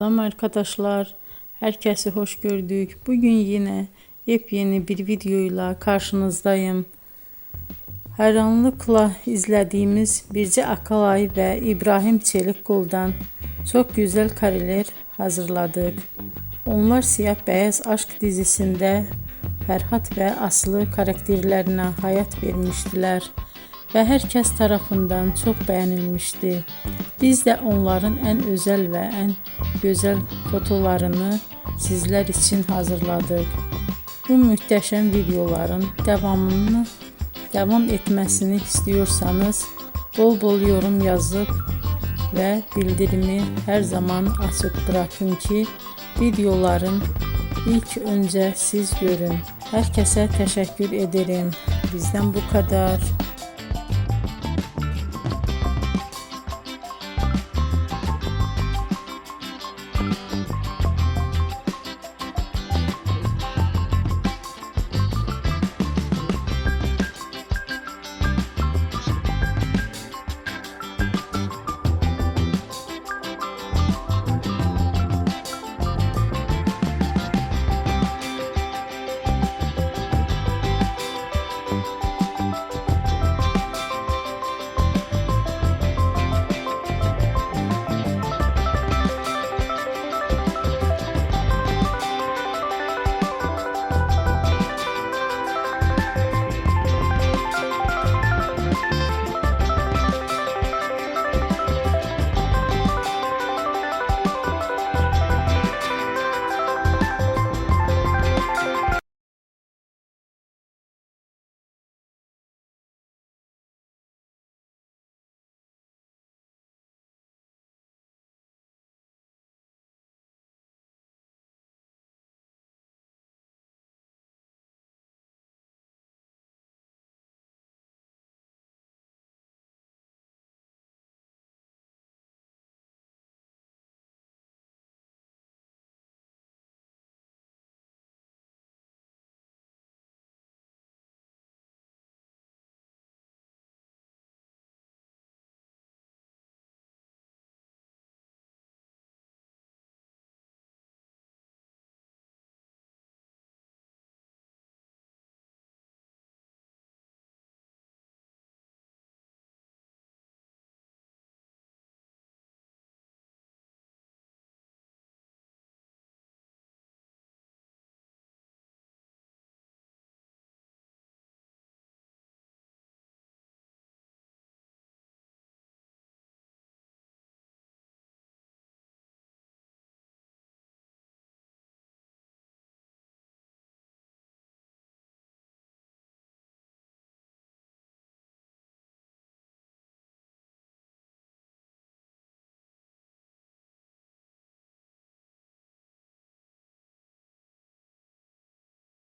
Selam arkadaşlar, herkese hoş gördük. Bugün yine yepyeni bir videoyla karşınızdayım. Hayranlıkla izlediğimiz Birce Akalay ve İbrahim Çelikkol'dan çok güzel kareler hazırladık. Onlar Siyah Beyaz Aşk dizisinde Ferhat ve Aslı karakterlerine hayat vermiştiler ve herkes tarafından çok beğenilmişti. Biz de onların en özel ve en güzel fotolarını sizler için hazırladık. Bu muhteşem videoların devam etmesini istiyorsanız bol bol yorum yazıp ve bildirimi her zaman açık bırakın ki videoların ilk önce siz görün. Herkese teşekkür ederim. Bizden bu kadar.